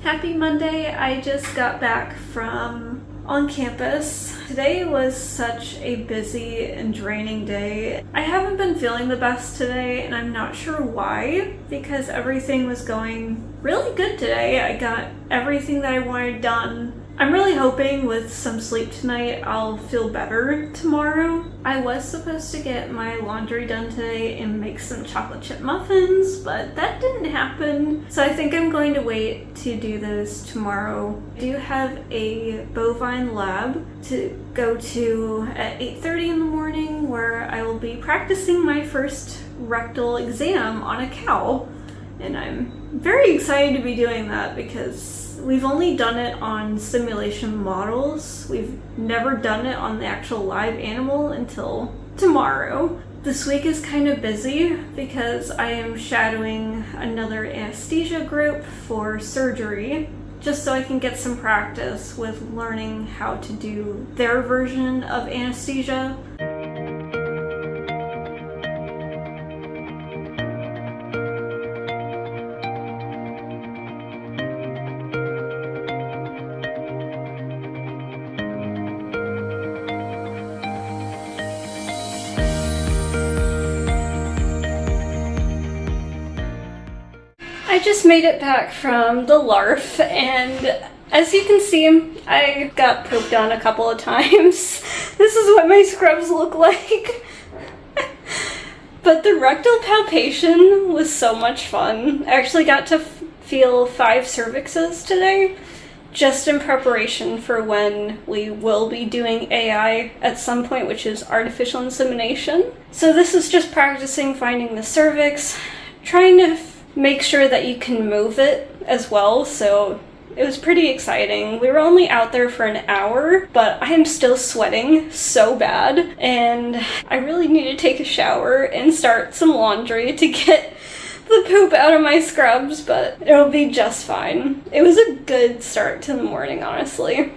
Happy Monday. I just got back from on campus. Today was such a busy and draining day. I haven't been feeling the best today, and I'm not sure why, because everything was going really good today. I got everything that I wanted done. I'm really hoping with some sleep tonight I'll feel better tomorrow. I was supposed to get my laundry done today and make some chocolate chip muffins, but that didn't happen. So I think I'm going to wait to do those tomorrow. I do have a Bovine lab to go to at 8:30 in the morning where I will be practicing my first rectal exam on a cow. And I'm very excited to be doing that because we've only done it on simulation models. We've never done it on the actual live animal until tomorrow. This week is kind of busy because I am shadowing another anesthesia group for surgery, just so I can get some practice with learning how to do their version of anesthesia. I just made it back from the LARF, and as you can see, I got pooped on a couple of times. This is what my scrubs look like. But the rectal palpation was so much fun. I actually got to feel 5 cervixes today, just in preparation for when we will be doing AI at some point, which is artificial insemination. So this is just practicing finding the cervix, trying to make sure that you can move it as well, so it was pretty exciting. We were only out there for an hour, but I am still sweating so bad, and I really need to take a shower and start some laundry to get the poop out of my scrubs, but it'll be just fine. It was a good start to the morning, honestly.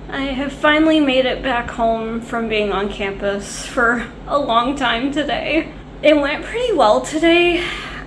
I have finally made it back home from being on campus for a long time today. It went pretty well today.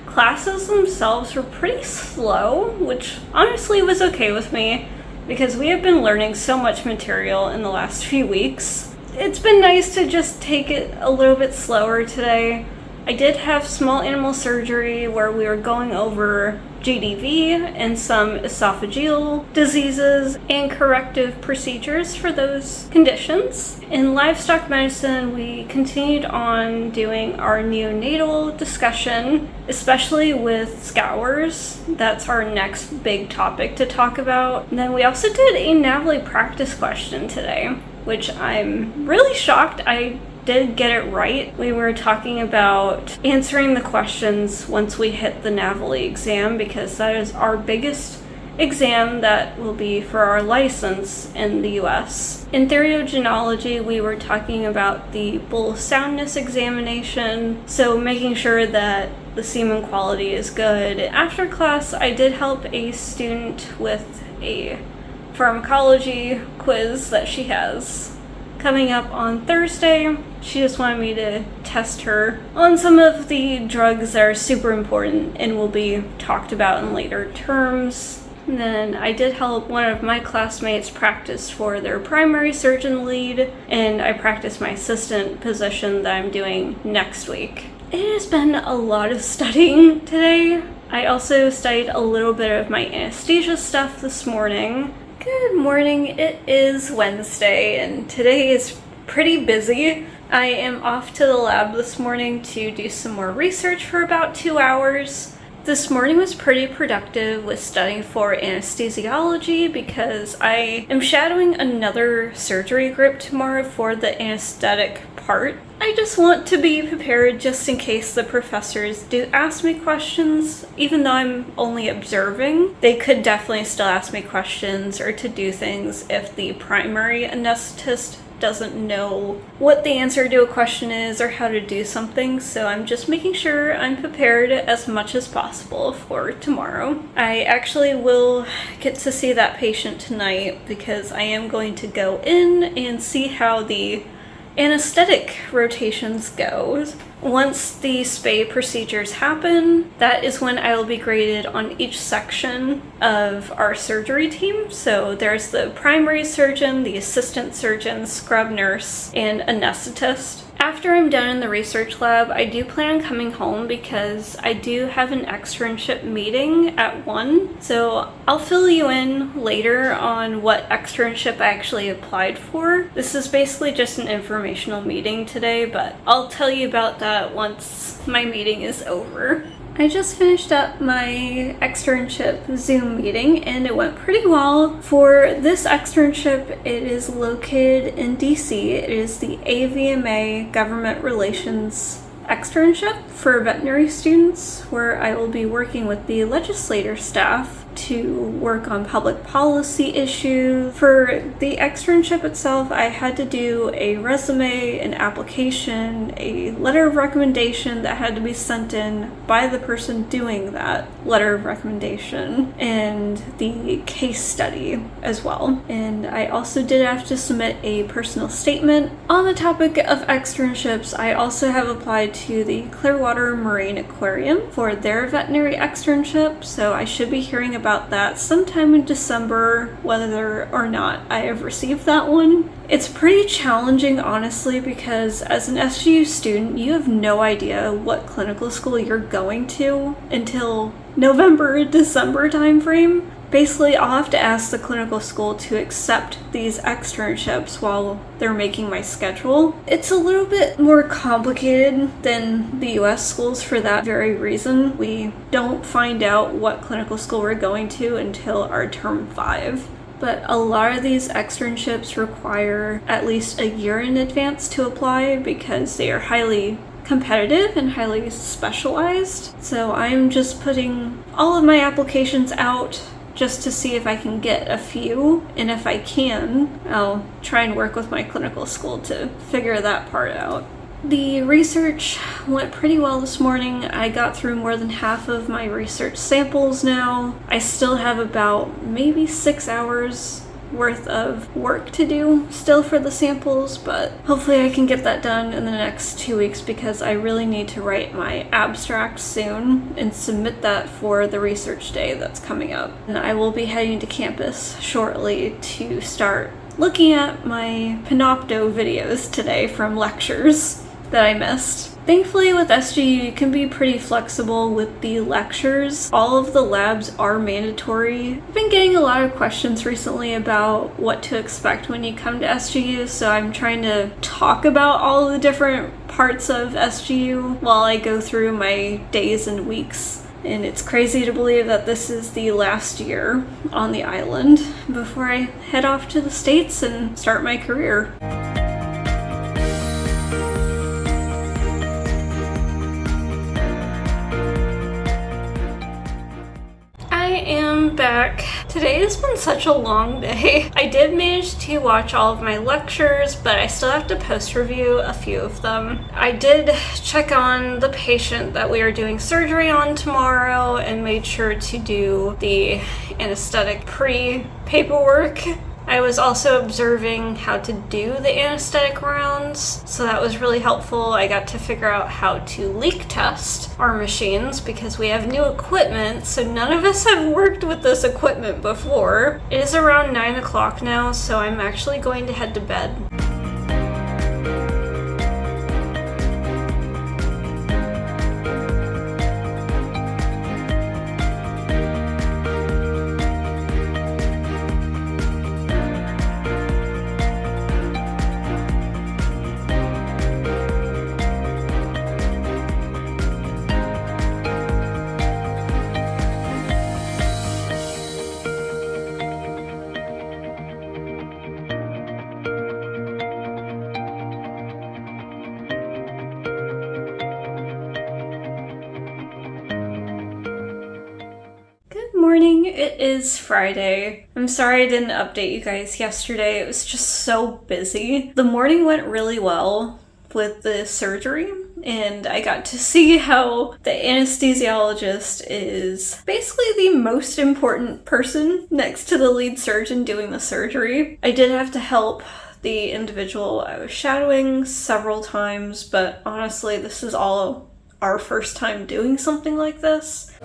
Classes themselves were pretty slow, which honestly was okay with me because we have been learning so much material in the last few weeks. It's been nice to just take it a little bit slower today. I did have small animal surgery where we were going over GDV and some esophageal diseases and corrective procedures for those conditions. In livestock medicine, we continued on doing our neonatal discussion, especially with scours. That's our next big topic to talk about. And then we also did a NAVLE practice question today, which I'm really shocked I did get it right. We were talking about answering the questions once we hit the NAVLE exam, because that is our biggest exam that will be for our license in the US. In theriogenology, we were talking about the bull soundness examination, so making sure that the semen quality is good. After class, I did help a student with a pharmacology quiz that she has coming up on Thursday. She just wanted me to test her on some of the drugs that are super important and will be talked about in later terms. And then I did help one of my classmates practice for their primary surgeon lead, and I practiced my assistant position that I'm doing next week. It has been a lot of studying today. I also studied a little bit of my anesthesia stuff this morning. Good morning. It is Wednesday and today is pretty busy. I am off to the lab this morning to do some more research for about 2 hours. This morning was pretty productive with studying for anesthesiology because I am shadowing another surgery group tomorrow for the anesthetic part. I just want to be prepared just in case the professors do ask me questions. Even though I'm only observing, they could definitely still ask me questions or to do things if the primary anesthetist doesn't know what the answer to a question is or how to do something, so I'm just making sure I'm prepared as much as possible for tomorrow. I actually will get to see that patient tonight because I am going to go in and see how the anesthetic rotations goes. Once the spay procedures happen, that is when I will be graded on each section of our surgery team. So there's the primary surgeon, the assistant surgeon, scrub nurse, and anesthetist. After I'm done in the research lab, I do plan on coming home because I do have an externship meeting at 1. So I'll fill you in later on what externship I actually applied for. This is basically just an informational meeting today, but I'll tell you about that once my meeting is over. I just finished up my externship Zoom meeting and it went pretty well. For this externship, it is located in DC. It is the AVMA Government Relations externship for veterinary students, where I will be working with the legislator staff to work on public policy issues. For the externship itself, I had to do a resume, an application, a letter of recommendation that had to be sent in by the person doing that letter of recommendation, and the case study as well. And I also did have to submit a personal statement. On the topic of externships, I also have applied to the Clearwater Marine Aquarium for their veterinary externship, so I should be hearing about that sometime in December, whether or not I have received that one. It's pretty challenging, honestly, because as an SGU student, you have no idea what clinical school you're going to until November, December timeframe. Basically, I'll have to ask the clinical school to accept these externships while they're making my schedule. It's a little bit more complicated than the US schools for that very reason. We don't find out what clinical school we're going to until our term 5. But a lot of these externships require at least a year in advance to apply because they are highly competitive and highly specialized. So I'm just putting all of my applications out just to see if I can get a few, and if I can, I'll try and work with my clinical school to figure that part out. The research went pretty well this morning. I got through more than half of my research samples now. I still have about maybe 6 hours worth of work to do still for the samples, but hopefully I can get that done in the next 2 weeks because I really need to write my abstract soon and submit that for the research day that's coming up. And I will be heading to campus shortly to start looking at my Panopto videos today from lectures that I missed. Thankfully with SGU you can be pretty flexible with the lectures. All of the labs are mandatory. I've been getting a lot of questions recently about what to expect when you come to SGU, so I'm trying to talk about all the different parts of SGU while I go through my days and weeks. And it's crazy to believe that this is the last year on the island before I head off to the States and start my career. I am back. Today has been such a long day. I did manage to watch all of my lectures, but I still have to post-review a few of them. I did check on the patient that we are doing surgery on tomorrow and made sure to do the anesthetic pre-paperwork. I was also observing how to do the anesthetic rounds, so that was really helpful. I got to figure out how to leak test our machines because we have new equipment, so none of us have worked with this equipment before. It is around 9 o'clock now, so I'm actually going to head to bed. It is Friday. I'm sorry I didn't update you guys yesterday. It was just so busy. The morning went really well with the surgery, and I got to see how the anesthesiologist is basically the most important person next to the lead surgeon doing the surgery. I did have to help the individual I was shadowing several times, but honestly, this is all our first time doing something like this.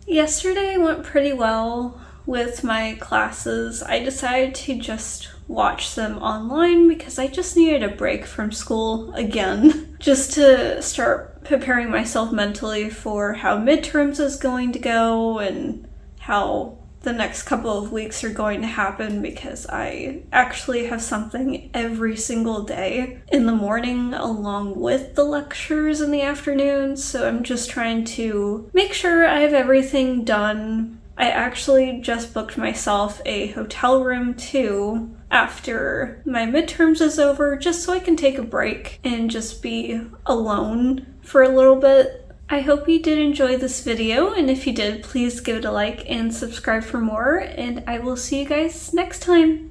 Yesterday went pretty well with my classes. I decided to just watch them online because I just needed a break from school again, just to start preparing myself mentally for how midterms is going to go and how the next couple of weeks are going to happen, because I actually have something every single day in the morning along with the lectures in the afternoon, so I'm just trying to make sure I have everything done. I actually just booked myself a hotel room too after my midterms is over, just so I can take a break and just be alone for a little bit. I hope you did enjoy this video, and if you did, please give it a like and subscribe for more, and I will see you guys next time.